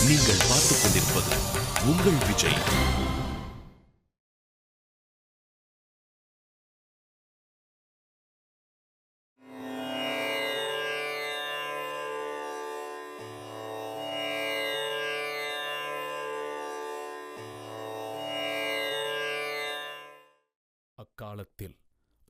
நீங்கள் பார்த்துக் கொண்டிருப்பது உங்கள் விஜய். அக்காலத்தில்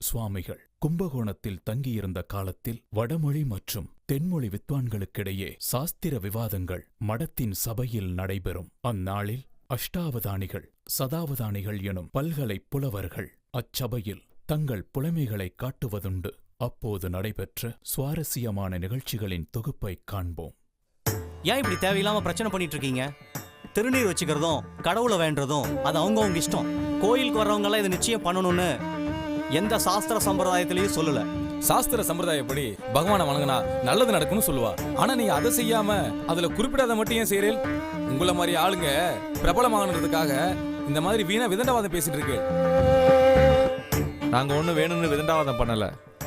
சுவாமிகள் கும்பகோணத்தில் தங்கியிருந்த காலத்தில் வடமொழி மற்றும் தென்மொழி வித்வான்களுக்கிடையே சாஸ்திர விவாதங்கள் மடத்தின் சபையில் நடைபெறும். அந்நாளில் அஷ்டாவதானிகள் சதாவதானிகள் எனும் பல்கலை புலவர்கள் அச்சபையில் தங்கள் புலமைகளை காட்டுவதுண்டு. அப்போது நடைபெற்ற சுவாரஸ்யமான நிகழ்ச்சிகளின் தொகுப்பை காண்போம். ஏன் இப்படி தேவையில்லாம பிரச்சனை பண்ணிட்டு இருக்கீங்க? திருநீர் வச்சுக்கிறதும் கடவுளை வேண்டதும் அது அவங்கவுங்க இஷ்டம். கோயிலுக்கு வர்றவங்க எல்லாம் இதை நிச்சயம் பண்ணணும்னு எந்த சாஸ்திர சம்பிரதாயத்திலையும் சொல்லல. சாஸ்திர சம்பிரதாயப்படி பகவானை வணங்கினா நல்லது நடக்கும்னு சொல்லுவா. ஆனா நீங்க அதை செய்யாம அதுல குறிப்பிடாத மட்டும் ஏன் செய்றீல்? உங்களை மாதிரி ஆளுங்க பிரபலமாகறதுக்காக இந்த மாதிரி வீணா விதண்டாவாதம் பேசிட்டு இருக்கு. நாங்க ஒண்ணு வேணும்னு விதண்டாவாதம் பண்ணல.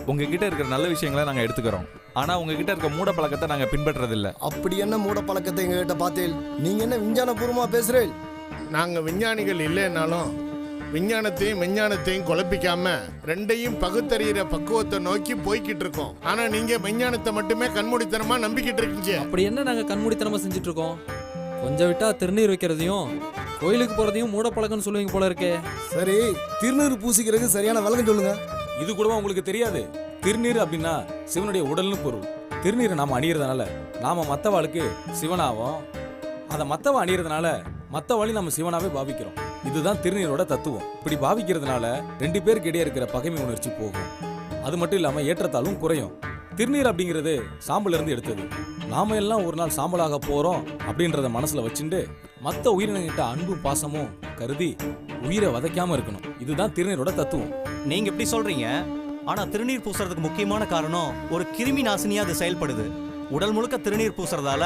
உங்ககிட்ட இருக்கிற நல்ல விஷயங்களை நாங்க எடுத்துக்கிறோம். ஆனா உங்ககிட்ட இருக்க மூட பழக்கத்தை நாங்க பின்பற்றதில்லை. அப்படி என்ன மூட பழக்கத்தை எங்ககிட்ட பார்த்தேன்? நீங்க என்ன விஞ்ஞானபூர்வமா பேசுறேன்? நாங்க விஞ்ஞானிகள் இல்லைன்னாலும் விஞ்ஞானத்தையும் விஞ்ஞானத்தையும் குழப்பிக்காம ரெண்டையும் பகுத்தறிகிற பக்குவத்தை நோக்கி போய்கிட்டு இருக்கோம். ஆனா நீங்க விஞ்ஞானத்தை மட்டுமே கண்மூடித்தனமா நம்பிக்கிட்டு இருக்கீங்க. அப்படி என்ன நாங்க கண்மூடித்தனமா செஞ்சுட்டு இருக்கோம்? கொஞ்சம் விட்டா திருநீர் வைக்கிறதையும் கோயிலுக்கு போறதையும் மூட பழக்கம்னு சொல்லுவீங்க போல இருக்கே. சரி, திருநீர் பூசிக்கிறதுக்கு சரியான விளக்கம் சொல்லுங்க. இது கூடவா உங்களுக்கு தெரியாது? திருநீர் அப்படின்னா சிவனுடைய உடல்னு பொருள். திருநீரை நாம அணியறதுனால நாம மத்தவாளுக்கு சிவனாவும், அதை மத்தவ அணியறதுனால மத்தவாளி நம்ம சிவனாவே பாவிக்கிறோம். இதுதான் திருநீரோட தத்துவம். இப்படி பாவிக்கிறதுனால ரெண்டு பேருக்கு இடையே இருக்கிற பகைமை உணர்ச்சி போகும். அது மட்டும் இல்லாம ஏற்றத்தாலும் குறையும். திருநீர் அப்படிங்கிறது சாம்பல் இருந்து எடுத்தது. நாம எல்லாம் ஒரு நாள் சாம்பலாக போறோம் அப்படின்றத மனசுல வச்சுட்டு மத்த உயிரினங்கிட்ட அன்பும் பாசமும் கருதி உயிரை வதைக்காம இருக்கணும். இதுதான் திருநீரோட தத்துவம். நீங்க இப்படி சொல்றீங்க, ஆனா திருநீர் பூசுறதுக்கு முக்கியமான காரணம் ஒரு கிருமி நாசினியா அது செயல்படுது. உடல் முழுக்க திருநீர் பூசுறதால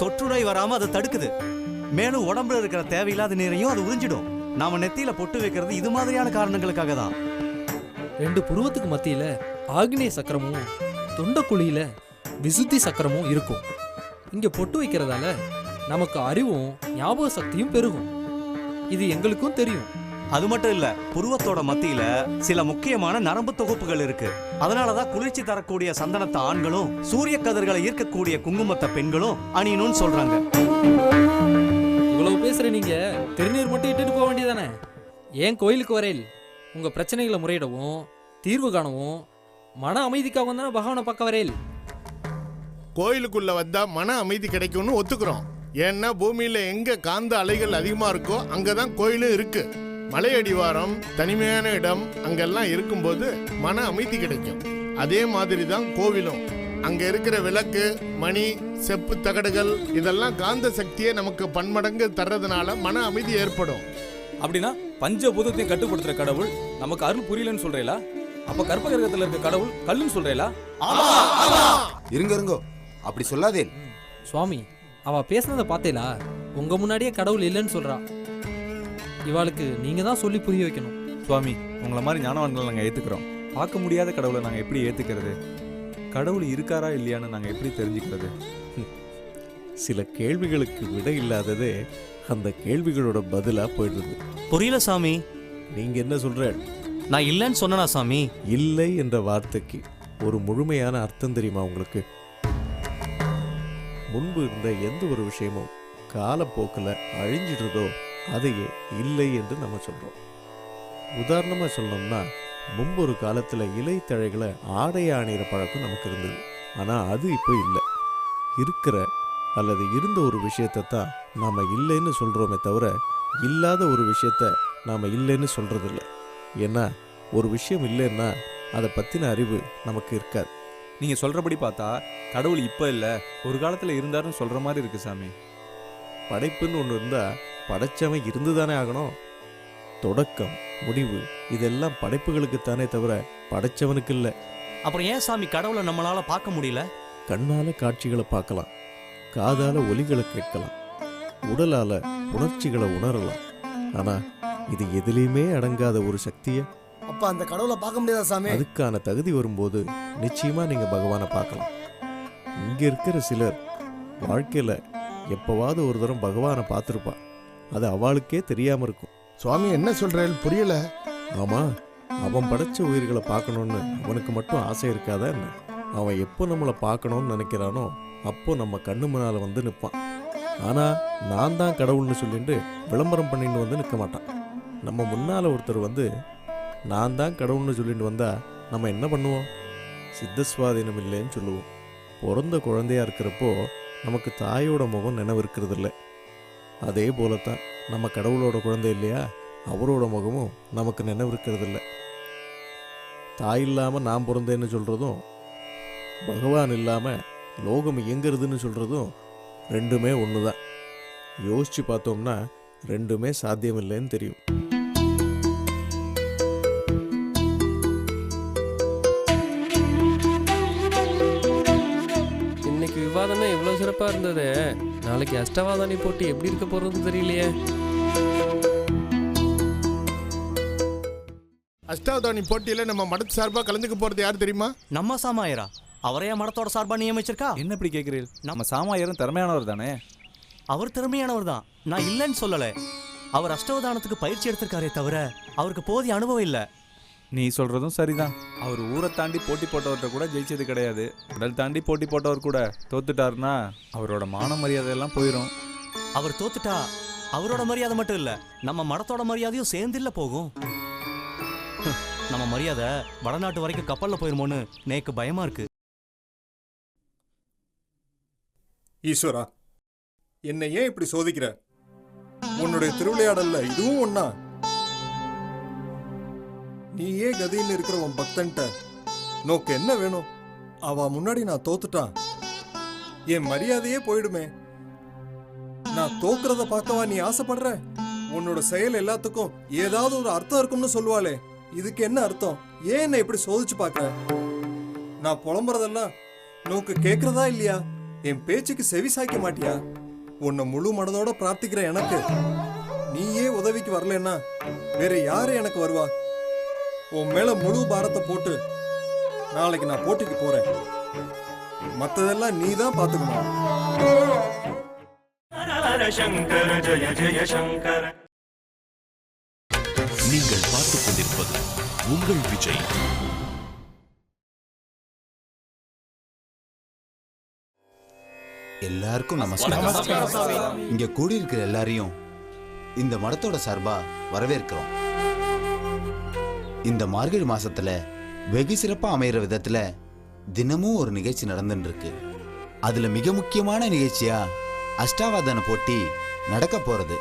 தொற்றுநோய் வராம அதை தடுக்குது. மேலும் உடம்புல இருக்கிற தேவையில்லாத நீரையும் அது உறிஞ்சிடும். நாம நெத்தியில பொட்டு வைக்கிறது இது மாதிரியான காரணங்களுக்காக தான். ரெண்டு புருவத்துக்கு மத்தியில ஆக்னேய சக்கரமும் தொண்டக்குழியில விசுத்தி சக்கரமும் இருக்கும். இங்க பொட்டு வைக்கிறதால நமக்கு அறிவும் ஞாபக சக்தியும் பெருகும். இது எங்களுக்கும் தெரியும். அது மட்டும் இல்ல, புருவத்தோட மத்தியில சில முக்கியமான நரம்பு தொகுப்புகள் இருக்கு. அதனாலதான் குளிர்ச்சி தரக்கூடிய சந்தனத்தை ஆண்களும் சூரிய கதிர்களை ஈர்க்கக்கூடிய குங்குமத்தை பெண்களும் அணியணும்னு சொல்றாங்க. இவ்வளவு பேசுற நீங்க திருநீர் மட்டும் இட்டுட்டு போக வேண்டியதானே? ஏன் கோயிலுக்கு வரையில் உங்க பிரச்சனைகளை முறையிடவும் தீர்வு காணவும் மன அமைதிக்காக தானே பகவானை பார்க்க வரையில். கோயிலுக்குள்ள வந்தா மன அமைதி கிடைக்கும்னு ஒத்துக்கிறோம். ஏன்னா பூமியில எங்க காந்த அலைகள் அதிகமா இருக்கோ அங்கதான் கோயிலும் இருக்கு. மலையடிவாரம், தனிமையான இடம் அங்கெல்லாம் இருக்கும்போது மன அமைதி கிடைக்கும். அதே மாதிரி தான் கோவிலும். அங்க இருக்கிற விளக்கு, மணி, செப்பு தகடுகள் இதெல்லாம் காந்த சக்தியை நமக்கு பன்மடங்கு தர்றதுனால மன அமைதி ஏற்படும். அப்படின்னா பஞ்சபூதத்தையும் கட்டுப்படுத்துற கடவுள் நமக்கு அருள் புரியலன்னு சொல்றீங்களா? அப்ப கற்பகிரகத்துல இருக்க கடவுள் கல்லுன்னு சொல்றீங்களா? இருங்கோ அப்படி சொல்லாதே சுவாமி. அவ பேசுனதை பார்த்தேலா? உங்க முன்னாடியே கடவுள் இல்லைன்னு சொல்றா. இவாளுக்கு நீங்க தான் சொல்லி புரிய வைக்கணும். சுவாமி, உங்களை மாதிரி ஞானவான்களை நாங்கள் ஏற்றுக்கிறோம். பார்க்க முடியாத கடவுளை நாங்கள் எப்படி ஏற்றுக்கிறது? கடவுள் இருக்காரா இல்லையான்னு நாங்கள் எப்படி தெரிஞ்சுக்கிறது? சில கேள்விகளுக்கு விடை இல்லாததே அந்த கேள்விகளோட பதிலாக போயிடுது. புரியல சாமி. நீங்க என்ன சொல்ற? நான் இல்லைன்னு சொன்னா சாமி? இல்லை என்ற வார்த்தைக்கு ஒரு முழுமையான அர்த்தம் தெரியுமா உங்களுக்கு? முன்பு இருந்த எந்த ஒரு விஷயமும் காலப்போக்கில் அழிஞ்சிடுறதோ அதையே இல்லை என்று நம்ம சொல்கிறோம். உதாரணமாக சொல்லணும்னா, முன்பு ஒரு காலத்தில் இலைத்தழைகளை ஆடைய அணிகிற பழக்கம் நமக்கு இருந்தது. ஆனால் அது இப்போ இல்லை. இருக்கிற அல்லது இருந்த ஒரு விஷயத்தை தான் நாம் இல்லைன்னு சொல்கிறோமே தவிர இல்லாத ஒரு விஷயத்த நாம் இல்லைன்னு சொல்கிறதில்ல. ஏன்னா ஒரு விஷயம் இல்லைன்னா அதை பற்றின அறிவு நமக்கு இருக்காது. நீங்கள் சொல்கிறபடி பார்த்தா கடவுள் இப்போ இல்லை, ஒரு காலத்தில் இருந்தாருன்னு சொல்கிற மாதிரி இருக்குது சாமி. படைப்புன்னு ஒன்று இருந்தால் படைச்சவன் இருந்து தானே ஆகணும். தொடக்கம், முடிவு இதெல்லாம் படைப்புகளுக்குத்தானே தவிர படைச்சவனுக்கு இல்லை. அப்புறம் ஏன் சாமி கடவுளை நம்மளால பார்க்க முடியல? கண்ணால காட்சிகளை பார்க்கலாம், காதால ஒலிகளை கேட்கலாம், உடலால உணர்ச்சிகளை உணரலாம். ஆனா இது எதிலையுமே அடங்காத ஒரு சக்தியை அப்ப அந்த கடவுளை பார்க்க முடியாதா சாமி? அதுக்கான தகுதி வரும்போது நிச்சயமா நீங்க பகவானை பார்க்கலாம். இங்க இருக்கிற சிலர் வாழ்க்கையில எப்போவாவது ஒரு தரம் பகவானை பார்த்துருப்பா. அது அவளுக்கே தெரியாமல் இருக்கும். சுவாமி என்ன சொல்றேன் புரியல. ஆமாம், அவன் படைச்ச உயிர்களை பார்க்கணுன்னு அவனுக்கு மட்டும் ஆசை இருக்காதா என்ன? அவன் எப்போ நம்மளை பார்க்கணும்னு நினைக்கிறானோ அப்போ நம்ம கண்ணு முன்னால் வந்து நிற்பான். ஆனால் நான் தான் கடவுள்னு சொல்லிட்டு விளம்பரம் பண்ணிட்டு வந்து நிற்க மாட்டான். நம்ம முன்னால் ஒருத்தர் வந்து நான் தான் கடவுள்னு சொல்லிட்டு வந்தால் நம்ம என்ன பண்ணுவோம்? சித்தஸ்வாதீனம் இல்லைன்னு சொல்லுவோம். பிறந்த குழந்தையா இருக்கிறப்போ நமக்கு தாயோட முகம் நினைவு இருக்கிறது இல்லை. அதே போலத்தான் நம்ம கடவுளோட குழந்தை இல்லையா, அவரோட முகமும் நமக்கு நினைவு இருக்கிறது இல்லை. தாய் இல்லாமல் நான் பிறந்தேன்னு சொல்கிறதும் பகவான் இல்லாமல் லோகம் இயங்குறதுன்னு சொல்கிறதும் ரெண்டுமே ஒன்று தான். யோசித்து பார்த்தோம்னா ரெண்டுமே சாத்தியம் இல்லைன்னு தெரியும். இன்னைக்கு விவாதமே இவ்வளோ சிறப்பாக இருந்தது. நாளைக்கு அஷ்டவாதானி போட்டி எப்படி இருக்க போகிறதுன்னு தெரியலையே. அஷ்டாவதானி போட்டியில நம்ம மடத்து சார்பா கலந்துக்க போறது யார் தெரியுமா? நம்ம சாமாயரா? அவரையா மடத்தோட சார்பா நியமிச்சிருக்கா? என்ன இப்படி கேட்குறீர்கள்? நம்ம சாமாயரும் திறமையானவர் தானே. அவர் திறமையானவர் தான், நான் இல்லைன்னு சொல்லலை. அவர் அஷ்டவதானத்துக்கு பயிற்சி எடுத்திருக்காரே தவிர அவருக்கு போதிய அனுபவம் இல்லை. நீ சொல்கிறதும் சரிதான். அவர் ஊரை தாண்டி போட்டி போட்டவர்கிட்ட கூட ஜெயிச்சது கிடையாது. உடல் தாண்டி போட்டி போட்டவர் கூட தோத்துட்டாருன்னா அவரோட மான மரியாதையெல்லாம் போயிடும். அவர் தோத்துட்டா அவரோட மரியாதை மட்டும் இல்லை, நம்ம மடத்தோட மரியாதையும் சேர்ந்துல போகும். நம்ம மரியாதை வடநாட்டு வரைக்கும் கப்பலில் போயிருமோன்னு நேக்கு பயமா இருக்கு. ஈஸ்வரா, என்னை ஏன் இப்படி சோதிக்கிற? உன்னுடைய திருவிளையாடல்ல இதுவும் ஒண்ணா? நீயே கதின்னு இருக்கிற உன் பக்தன்ட்ட நோக்கு என்ன வேணும்? அவ முன்னாடி நான் தோத்துட்டான், என் மரியாதையே போயிடுமே. நான் தோக்குறத பார்க்கவா நீ ஆசைப்படுற? உன்னோட செயல் எல்லாத்துக்கும் ஏதாவது ஒரு அர்த்தம் இருக்கும்னு சொல்லுவாளே, இதுக்கு என்ன அர்த்தம்? ஏன் என்னை இப்படி சோதிச்சு பார்க்கற? நான் புலம்புறதெல்லாம் நோக்கு கேட்கறதா இல்லையா? என் பேச்சுக்கு செவி சாய்க்க மாட்டியா? உன்னை முழு மனதோட பிரார்த்திக்கிற எனக்கு நீயே உதவிக்கு வரலன்னா வேற யாரு எனக்கு வருவா? உன் மேல முழு பாரத்தை போட்டு நாளைக்கு நான் போட்டிக்கு போறேன். மத்ததெல்லாம் நீ தான் பாத்துக்கணும். நீங்கள் பார்த்துக் கொண்டிருப்பது உங்கள் விஜய். எல்லாருக்கும் நமஸ்காரம். இங்க கூடியிருக்கிற எல்லாரையும் இந்த மடத்தோட சார்பா வரவேற்கிறோம். இந்த மார்கழி மாசத்துல வெகு சிறப்பா அமைகிற விதத்துல தினமும் ஒரு நிகழ்ச்சி நடந்துட்டு இருக்கு. அதுல மிக முக்கியமான நிகழ்ச்சியா அஷ்டாவதான போட்டி நடக்க போறது.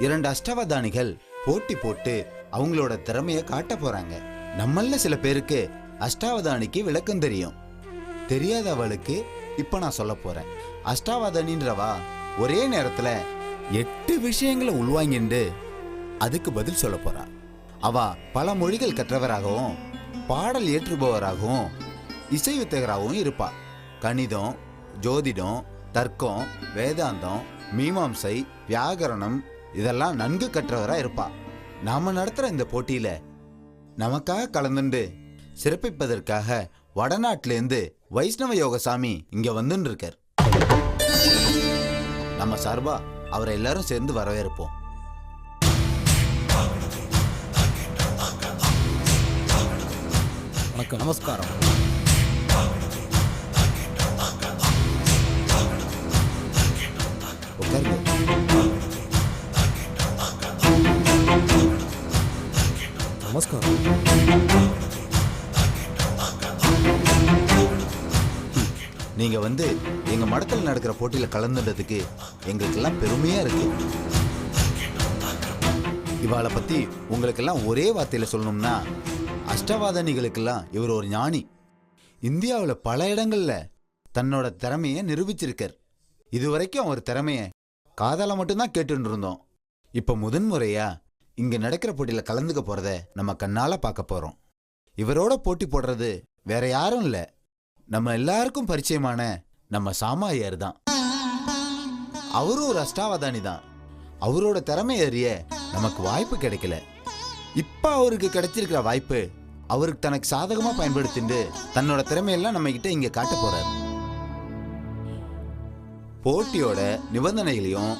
2 அஷ்டாவதானிகள் போட்டி போட்டு அவங்களோட திறமைய காட்ட போறாங்க. நம்மள சில பேருக்கு அஷ்டாவதானிக்கு விளக்கம் தெரியும். தெரியாதவளுக்கு இப்ப நான் சொல்ல போறேன். அஷ்டாவதானின்றவா ஒரே நேரத்துல 8 விஷயங்களை உள்வாங்கிண்டு அதுக்கு பதில் சொல்ல போறா. அவ பல மொழிகள் கற்றவராகவும் பாடல் ஏற்றுபவராகவும் இசை வித்தகராகவும் இருப்பா. கணிதம், ஜோதிடம், தர்க்கம், வேதாந்தம், மீமாம்சை, வியாகரணம் இதெல்லாம் நன்கு கற்றவரா இருப்பா. நாம நடத்துற இந்த போட்டியில நமக்காக கலந்துண்டு சிறப்பிப்பதற்காக வடநாட்டிலேருந்து வைஷ்ணவ யோகசாமி இங்க வந்துன்னு இருக்கார். நம்ம சார்பா அவரை எல்லாரும் சேர்ந்து வரவேற்போம். வணக்கம். நமஸ்காரம். உட்காருங்க. நமஸ்காரம். நீங்க வந்து எங்க மடத்தில் நடக்கிற போட்டியில கலந்துட்டதுக்கு எங்களுக்கெல்லாம் பெருமையா இருக்கு. இவாளை பத்தி உங்களுக்கெல்லாம் ஒரே வார்த்தையில சொல்லணும்னா அஷ்டவாதனிகளுக்கெல்லாம் இவர் ஒரு ஞானி. இந்தியாவில் பல இடங்கள்ல தன்னோட திறமைய நிரூபிச்சிருக்கார். இதுவரைக்கும் அவர் திறமைய காதால மட்டும்தான் கேட்டுட்டு இருந்தோம். இப்ப முதன்முறையா இங்க நடக்கிற போட்டியில கலந்துக்க போறத நம்ம கண்ணால பார்க்க போறோம். இவரோட போட்டி போடுறது வேற யாரும் இல்ல, நம்ம எல்லாருக்கும் பரிச்சயமான நம்ம சாமாயார் தான். அவரும் ஒரு அஷ்டாவதானி தான். அவரோட திறமை அறிய நமக்கு வாய்ப்பு கிடைக்கல. இப்ப அவருக்கு கிடைச்சிருக்கிற வாய்ப்பு அவருக்கு தனக்கு சாதகமா பயன்படுத்திட்டு தன்னோட திறமையெல்லாம் நம்ம கிட்ட இங்க காட்ட போறாரு. போட்டியோட நிபந்தனைகளையும்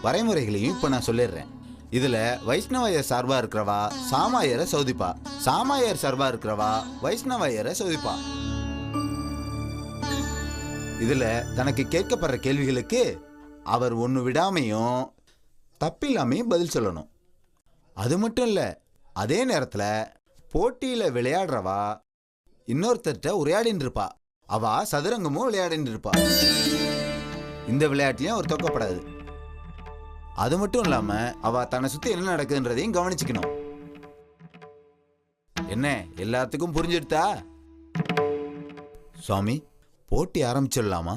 வரைமுறைகளையும் இப்போ நான் சொல்லிடுறேன். இதுல வைஷ்ணவையர் சார்பா இருக்கிறவா சாமாயரை சோதிப்பா, சாமாயர் சார்பா இருக்கிறவா வைஷ்ணவையரை சோதிப்பா. இதுல தனக்கு கேட்கப்படுற கேள்விகளுக்கு அவர் ஒன்று விடாமையும் தப்பில்லாமையும் பதில் சொல்லணும். அது மட்டும் இல்ல, அதே நேரத்துல போட்டியில விளையாடுறவா இன்னொருத்தர்கிட்ட உரையாடின்னு இருப்பா. அவ சதுரங்கமும் விளையாடின்னு இருப்பா. இந்த விளையாட்டிலையும் அவர் தோக்கப்படாது. அது மட்டும் இல்லாம அவ தன்னை சுத்தி என்ன நடக்குதுன்றதையும் கவனிச்சுக்கணும். என்ன எல்லாத்துக்கும் புரிஞ்சிடுதா? சுவாமி, போட்டி ஆரம்பிச்சிடலாமா?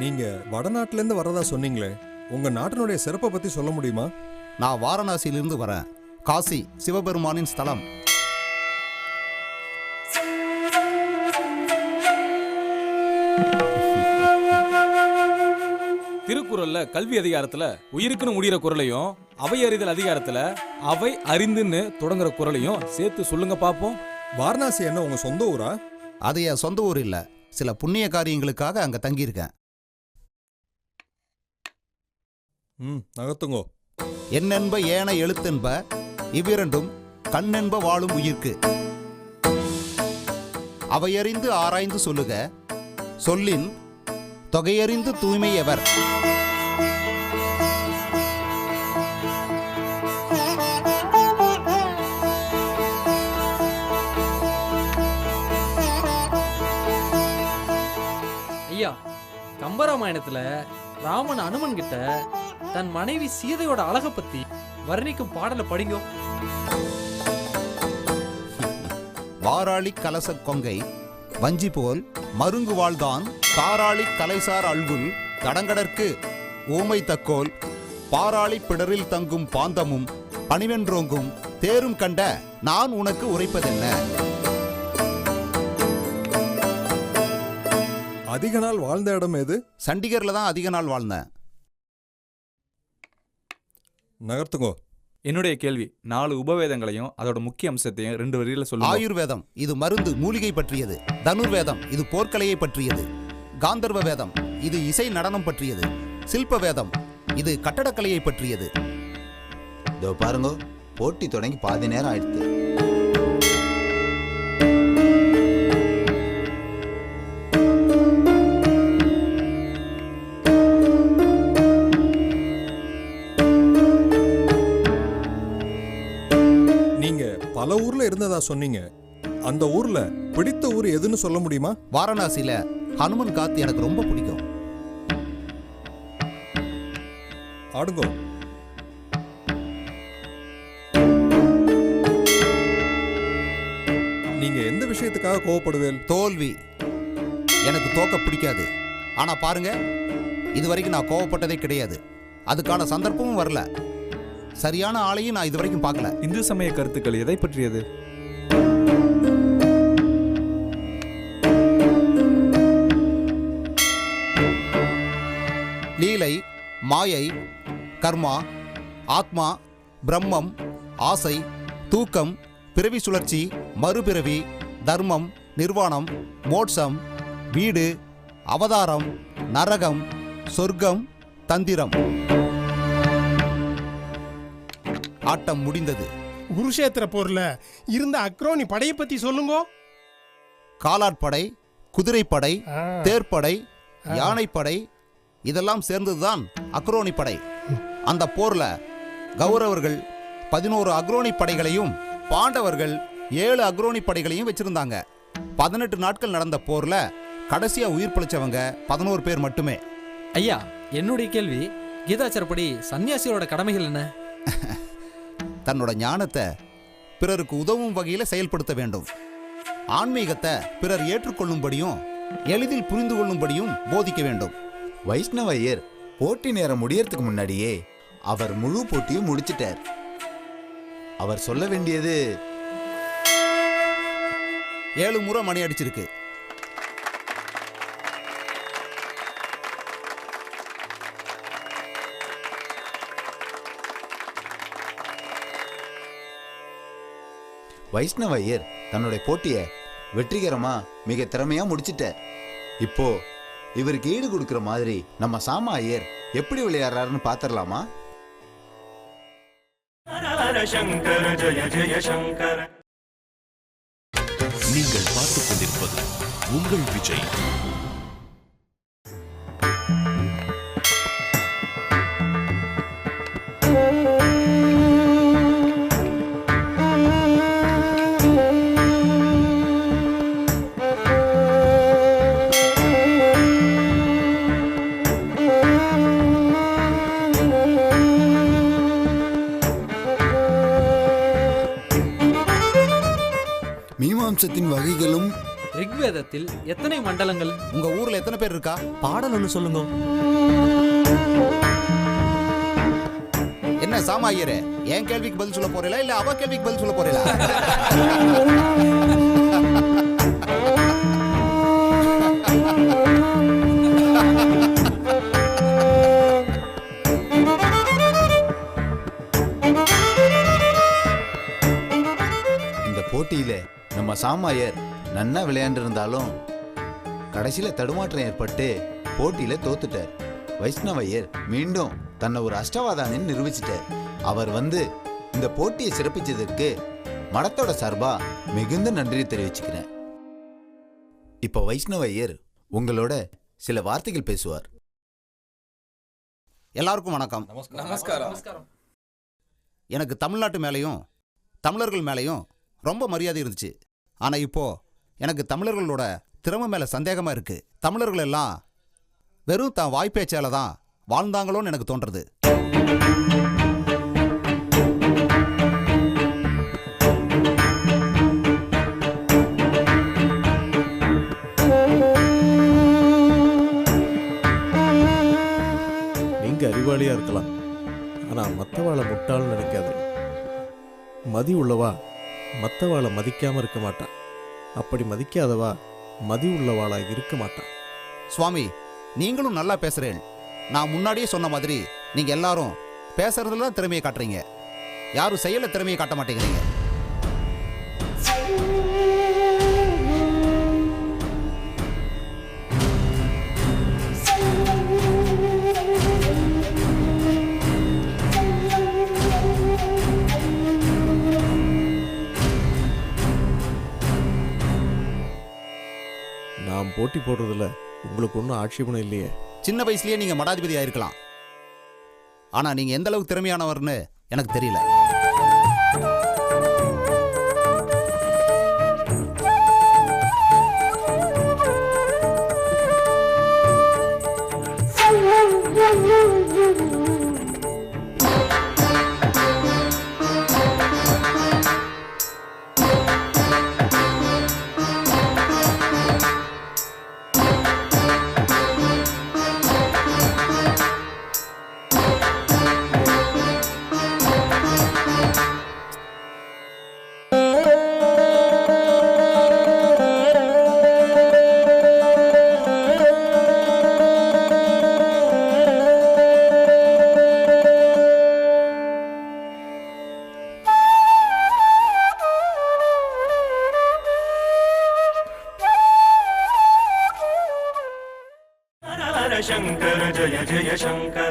நீங்க வடநாட்டுல இருந்து வரதா சொன்னீங்களே, உங்க நாட்டினுடைய சிறப்பை பத்தி சொல்ல முடியுமா? நான் வாரணாசியிலிருந்து வரேன். காசி சிவபெருமானின் ஸ்தலம். திருக்குறள்ல கல்வி அதிகாரத்துல உயிருக்குன்னு முடிகிற குறளையும் அவை அறிதல் அதிகாரத்துல அவை அறிந்துன்னு தொடங்குற குறளையும் சேர்த்து சொல்லுங்க பாப்போம். வாரணாசி என்ன உங்க சொந்த ஊரா? அது என் சொந்த ஊர் இல்ல, சில புண்ணிய காரியங்களுக்காக அங்க தங்கியிருக்கேன். நகர்த்துங்கோ. என்னென்ப ஏன எழுத்தென்ப இவ்விரண்டும் கண்ணென்ப வாழும் உயிர்க்கு. அவையறிந்து ஆராய்ந்து சொல்லுக, சொல்லின் தொகையறிந்து தூய்மை எவர். ஐயா, கம்பராமாயணத்துல ராமன் அனுமன் கிட்ட தன் மனைவி சீதையோட அழகை பத்தி வர்ணிக்கும் பாடலை படிங்கோ. வாராளி கலச கொங்கை வஞ்சி போல் மருங்கு வாழ்தான் தாராளி கலைசார் அல்குல் தடங்கடற்கு ஊமை தக்கோல் பாராளி பிடரில் தங்கும் பாந்தமும் பணிவென்றோங்கும் தேரும் கண்ட நான் உனக்கு உரைப்பதென்ன. அதிக நாள் வாழ்ந்த இடம் எது? சண்டிகர்ல தான் அதிக நாள் வாழ்ந்தேன். நகர்த்துங்கோ. என்னுடைய கேள்வி 4 உபவேதங்களையும் அதோட முக்கிய அம்சத்தையும் 2 வரியில சொல்லுங்க. ஆயுர்வேதம் இது மருந்து மூலிகை பற்றியது. தனுர்வேதம் இது போர்க்கலையை பற்றியது. காந்தர்வ வேதம் இது இசை நடனம் பற்றியது. சில்ப வேதம் இது கட்டடக்கலையை பற்றியது. இதோ பாருங்க, போட்டி தொடங்கி பாதி நேரம் ஆயிடுத்து. பல ஊர்ல இருந்ததா சொன்னீங்க. அந்த ஊர்ல பிடித்த ஊர் எதுன்னு சொல்ல முடியுமா? வாரணாசியில ஹனுமன் காத்து எனக்கு ரொம்ப பிடிக்கும். ஆடுங்கோ. நீங்க எந்த விஷயத்துக்காக கோவப்படுவேல்? தோல்வி. எனக்கு தோக்க பிடிக்காது. ஆனா பாருங்க, இதுவரைக்கும் நான் கோவப்பட்டதே கிடையாது. அதுக்கான சந்தர்ப்பமும் வரல. சரியான ஆளையும் நான் இதுவரைக்கும் பார்க்கல. இந்து சமய கருத்துக்கள் எதை பற்றியது? லீலை, மாயை, கர்மா, ஆத்மா, பிரம்மம், ஆசை, தூக்கம், பிறவி சுழற்சி, மறுபிறவி, தர்மம், நிர்வாணம், மோட்சம், வீடு, அவதாரம், நரகம், சொர்க்கம், தந்திரம். ஆட்டம் முடிந்தது. குருஷேத்திர போர்ல இருந்த அக்ரோனி படையை பத்தி சொல்லுங்க. காலாட்படை, குதிரைப்படை, தேர்ப்படை, யானைப்படை இதெல்லாம் சேர்ந்ததுதான் அக்ரோனி படை. அந்த போர்ல கௌரவர்கள் 11 அக்ரோனி படைகளையும் பாண்டவர்கள் 7 அக்ரோனி படைகளையும் வச்சிருந்தாங்க. 18 நாட்கள் நடந்த போர்ல கடைசியா உயிர் பிழைச்சவங்க 11 பேர் மட்டுமே. ஐயா, என்னுடைய கேள்வி, கீதாச்சாரப்படி சன்னியாசியோட கடமைகள் என்ன? தன்னோட ஞானத்தை பிறருக்கு உதவும் வகையில செயல்படுத்த வேண்டும். ஆன்மீகத்தை பிறர் ஏற்றுக்கொள்ளும்படியும் எளிதில் புரிந்து கொள்ளும்படியும் போதிக்க வேண்டும். வைஷ்ணவையர் போட்டி நேரம் முடியறதுக்கு முன்னாடியே அவர் முழு போட்டியும் முடிச்சிட்டார். அவர் சொல்ல வேண்டியது 7 முறை மணி அடிச்சிருக்கு. வைஷ்ணவ ஐயர் தன்னுடைய போட்டியை வெற்றிகரமா மிக திறமையா முடிச்சிட்டார். இப்போ இவருக்கு ஈடு கொடுக்கிற மாதிரி நம்ம சாமா ஐயர் எப்படி விளையாடுறாருன்னு பாத்திரலாமா? நீங்கள் பார்த்துக் கொண்டிருப்பது உங்கள் விஜய். மீமாம்சத்தின் வகைகளும் ரிக்வேதத்தில் எத்தனை மண்டலங்கள்? உங்க ஊர்ல எத்தனை பேர் இருக்கா? பாடல் ஒன்று சொல்லுங்க. என்ன சாமா ஐயரே, என் கேள்விக்கு பதில் சொல்ல போறீங்களா இல்ல அவ கேள்விக்கு பதில் சொல்ல போறீங்களா? இந்த போட்டியில நம்ம சாமாயர் நன்னா விளையாண்டு இருந்தாலும் கடைசியில தடுமாற்றம் ஏற்பட்டு போட்டியில தோத்துட்டார். வைஷ்ணவையர் மீண்டும் தன்னை ஒரு அஷ்டவாதானின்னு நிரூபிச்சிட்டார். அவர் வந்து இந்த போட்டியை சிறப்பிச்சதற்கு மடத்தோட சார்பா மிகுந்த நன்றி தெரிவிச்சுக்கிறேன். இப்ப வைஷ்ணவையர் உங்களோட சில வார்த்தைகள் பேசுவார். எல்லாருக்கும் வணக்கம். நமஸ்காரம். எனக்கு தமிழ்நாட்டு மேலையும் தமிழர்கள் மேலையும் ரொம்ப மரியாதை இருந்துச்சு. ஆனா இப்போ எனக்கு தமிழர்களோட திறமை மேல சந்தேகமா இருக்கு. தமிழர்கள் எல்லாம் வெறும் தான் வாய்ப்பேச்சால தான் வாழ்ந்தாங்களோன்னு எனக்கு தோன்றது. நீங்க அறிவாளியா இருக்கலாம், ஆனா மற்றவாளை முட்டாள்னு நினைக்காது. மதி உள்ளவா மற்றவாளை மதிக்காம இருக்க மாட்டான். அப்படி மதிக்காதவா மதி உள்ளவாளா இருக்க மாட்டான். சுவாமி, நீங்களும் நல்லா பேசுறேன். நான் முன்னாடியே சொன்ன மாதிரி நீங்க எல்லாரும் பேசுறதுல தான் திறமையை காட்டுறீங்க, யாரும் செயல திறமையை காட்ட மாட்டேங்கிறீங்க. நாம் போட்டி போடுறதுல உங்களுக்கு ஒன்றும் ஆட்சேபணம் இல்லையே. சின்ன வயசுலயே நீங்க மடாதிபதி ஆயிருக்கலாம், ஆனா நீங்க எந்த அளவுக்கு திறமையானவர்னு எனக்கு தெரியல. शंकर जय जय शंकर